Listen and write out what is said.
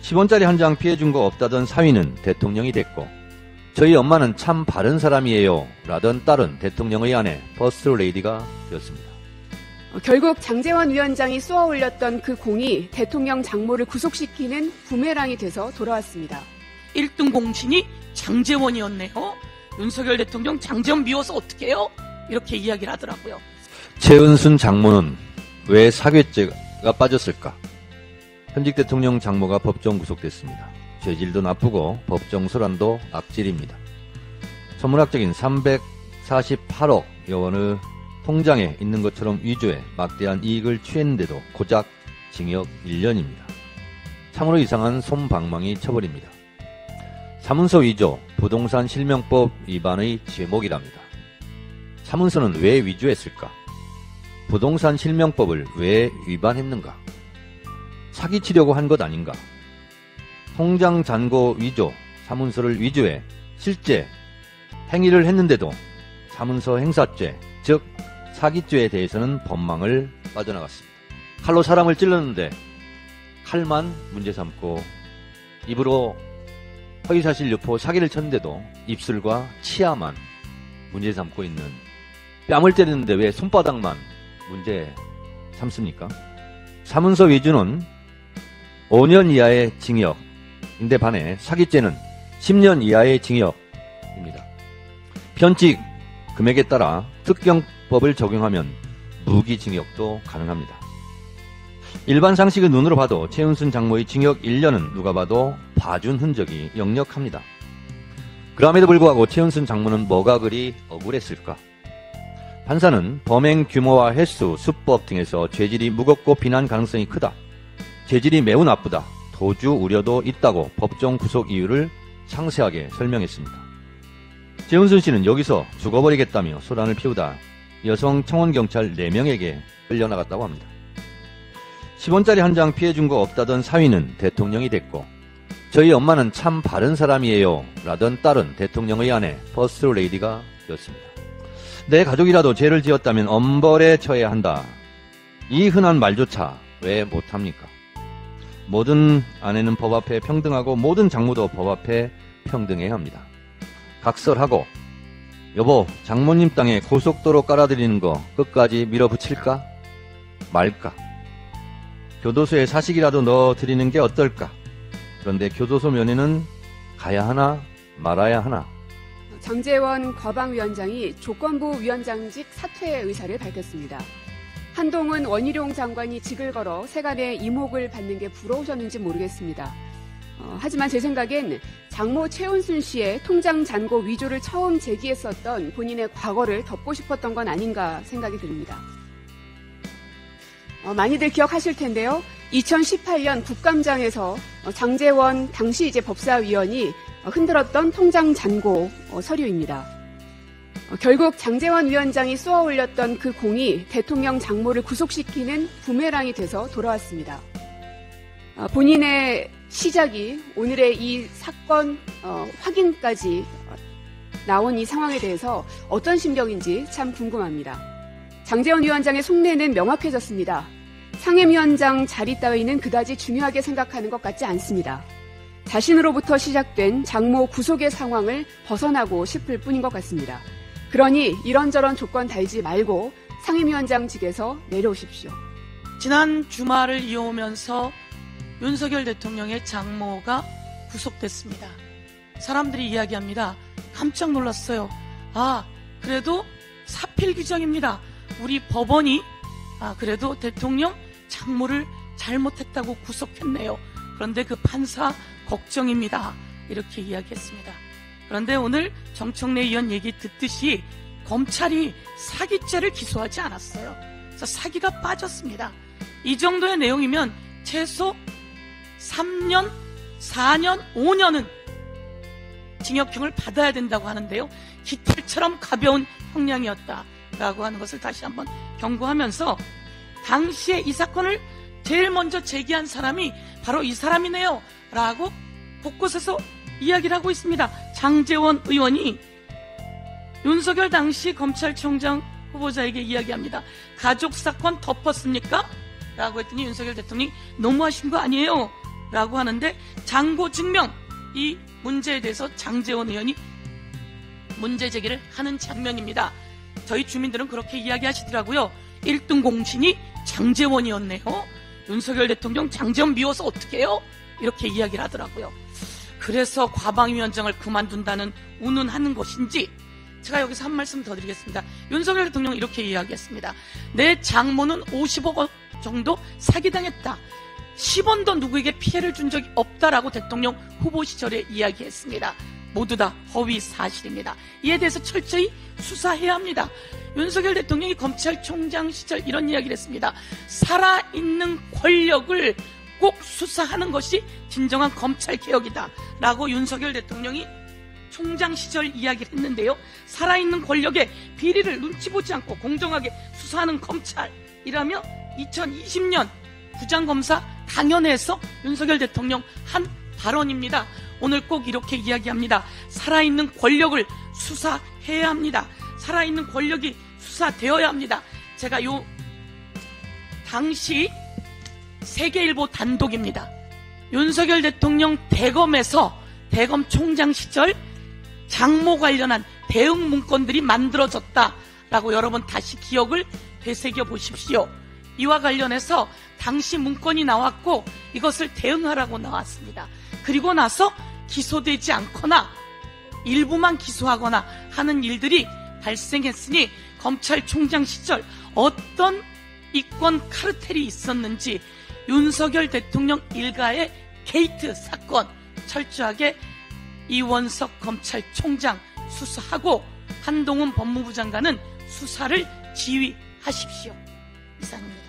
10원짜리 한 장 피해준 거 없다던 사위는 대통령이 됐고, 저희 엄마는 참 바른 사람이에요 라던 딸은 대통령의 아내 퍼스트 레이디가 되었습니다. 결국 장제원 위원장이 쏘아 올렸던 그 공이 대통령 장모를 구속시키는 부메랑이 돼서 돌아왔습니다. 1등 공신이 장제원이었네요. 윤석열 대통령 장제원 미워서 어떡해요? 이렇게 이야기를 하더라고요. 최은순 장모는 왜 사괴죄가 빠졌을까? 현직 대통령 장모가 법정 구속됐습니다. 죄질도 나쁘고 법정 소란도 악질입니다. 천문학적인 348억 원의 통장에 있는 것처럼 위조해 막대한 이익을 취했는데도 고작 징역 1년입니다. 참으로 이상한 솜방망이 처벌입니다. 사문서 위조, 부동산 실명법 위반의 제목이랍니다. 사문서는 왜 위조했을까? 부동산 실명법을 왜 위반했는가? 사기치려고 한 것 아닌가? 통장 잔고 위조, 사문서를 위조해 실제 행위를 했는데도 사문서 행사죄, 즉 사기죄에 대해서는 법망을 빠져나갔습니다. 칼로 사람을 찔렀는데 칼만 문제 삼고 입으로 허위사실 유포 사기를 쳤는데도 입술과 치아만 문제 삼고 있는, 뺨을 때리는데 왜 손바닥만 문제 삼습니까? 사문서 위조는 5년 이하의 징역인데 반해 사기죄는 10년 이하의 징역입니다. 편칙 금액에 따라 특경법을 적용하면 무기징역도 가능합니다. 일반 상식의 눈으로 봐도 최은순 장모의 징역 1년은 누가 봐도 봐준 흔적이 역력합니다. 그럼에도 불구하고 최은순 장모는 뭐가 그리 억울했을까? 판사는 범행 규모와 횟수, 수법 등에서 죄질이 무겁고 비난 가능성이 크다, 죄질이 매우 나쁘다, 도주 우려도 있다고 법정 구속 이유를 상세하게 설명했습니다. 최은순 씨는 여기서 죽어버리겠다며 소란을 피우다 여성 청원경찰 4명에게 끌려나갔다고 합니다. 10원짜리 한 장 피해준 거 없다던 사위는 대통령이 됐고, 저희 엄마는 참 바른 사람이에요 라던 딸은 대통령의 아내 퍼스트 레이디가 되었습니다. 내 가족이라도 죄를 지었다면 엄벌에 처해야 한다. 이 흔한 말조차 왜 못합니까? 모든 아내는 법 앞에 평등하고 모든 장모도 법 앞에 평등해야 합니다. 각설하고, 여보 장모님 땅에 고속도로 깔아드리는 거 끝까지 밀어붙일까 말까? 교도소에 사식이라도 넣어드리는 게 어떨까? 그런데 교도소 면회는 가야 하나 말아야 하나? 장제원 과방위원장이 조건부 위원장직 사퇴 의사를 밝혔습니다. 한동훈 원희룡 장관이 직을 걸어 세간의 이목을 받는 게 부러우셨는지 모르겠습니다. 하지만 제 생각엔 장모 최은순 씨의 통장 잔고 위조를 처음 제기했었던 본인의 과거를 덮고 싶었던 건 아닌가 생각이 듭니다. 많이들 기억하실 텐데요. 2018년 국감장에서 장제원 당시 이제 법사위원이 흔들었던 통장 잔고 서류입니다. 결국 장제원 위원장이 쏘아 올렸던 그 공이 대통령 장모를 구속시키는 부메랑이 돼서 돌아왔습니다. 본인의 시작이 오늘의 이 사건 확인까지 나온 이 상황에 대해서 어떤 심정인지 참 궁금합니다. 장제원 위원장의 속내는 명확해졌습니다. 상임위원장 자리 따위는 그다지 중요하게 생각하는 것 같지 않습니다. 자신으로부터 시작된 장모 구속의 상황을 벗어나고 싶을 뿐인 것 같습니다. 그러니 이런저런 조건 달지 말고 상임위원장직에서 내려오십시오. 지난 주말을 이어오면서 윤석열 대통령의 장모가 구속됐습니다. 사람들이 이야기합니다. 깜짝 놀랐어요. 그래도 사필 규정입니다. 우리 법원이 그래도 대통령 장모를 잘못했다고 구속했네요. 그런데 그 판사 걱정입니다. 이렇게 이야기했습니다. 그런데 오늘 정청래 의원 얘기 듣듯이 검찰이 사기죄를 기소하지 않았어요. 그래서 사기가 빠졌습니다. 이 정도의 내용이면 최소 3년, 4년, 5년은 징역형을 받아야 된다고 하는데요. 깃털처럼 가벼운 형량이었다라고 하는 것을 다시 한번 경고하면서 당시에 이 사건을 제일 먼저 제기한 사람이 바로 이 사람이네요 라고 곳곳에서 이야기를 하고 있습니다. 장제원 의원이 윤석열 당시 검찰총장 후보자에게 이야기합니다. 가족 사건 덮었습니까? 라고 했더니 윤석열 대통령이 너무하신 거 아니에요? 라고 하는데 장고 증명, 이 문제에 대해서 장제원 의원이 문제 제기를 하는 장면입니다. 저희 주민들은 그렇게 이야기하시더라고요. 1등 공신이 장제원이었네요. 윤석열 대통령 장제원 미워서 어떡해요? 이렇게 이야기를 하더라고요. 그래서 과방위원장을 그만둔다는 운운하는 것인지, 제가 여기서 한 말씀 더 드리겠습니다. 윤석열 대통령은 이렇게 이야기했습니다. 내 장모는 50억 원 정도 사기당했다. 10원도 누구에게 피해를 준 적이 없다라고 대통령 후보 시절에 이야기했습니다. 모두 다 허위 사실입니다. 이에 대해서 철저히 수사해야 합니다. 윤석열 대통령이 검찰총장 시절 이런 이야기를 했습니다. 살아있는 권력을 꼭 수사하는 것이 진정한 검찰개혁이다 라고 윤석열 대통령이 총장 시절 이야기를 했는데요. 살아있는 권력의 비리를 눈치 보지 않고 공정하게 수사하는 검찰이라며 2020년 부장검사 강연회에서 윤석열 대통령 한 발언입니다. 오늘 꼭 이렇게 이야기합니다. 살아있는 권력을 수사해야 합니다. 살아있는 권력이 수사되어야 합니다. 제가 요 당시 세계일보 단독입니다. 윤석열 대통령 대검에서 대검 총장 시절 장모 관련한 대응 문건들이 만들어졌다라고 여러분 다시 기억을 되새겨 보십시오. 이와 관련해서 당시 문건이 나왔고 이것을 대응하라고 나왔습니다. 그리고 나서 기소되지 않거나 일부만 기소하거나 하는 일들이 발생했으니 검찰총장 시절 어떤 이권 카르텔이 있었는지 윤석열 대통령 일가의 게이트 사건 철저하게 이원석 검찰총장 수사하고 한동훈 법무부 장관은 수사를 지휘하십시오. 이상입니다.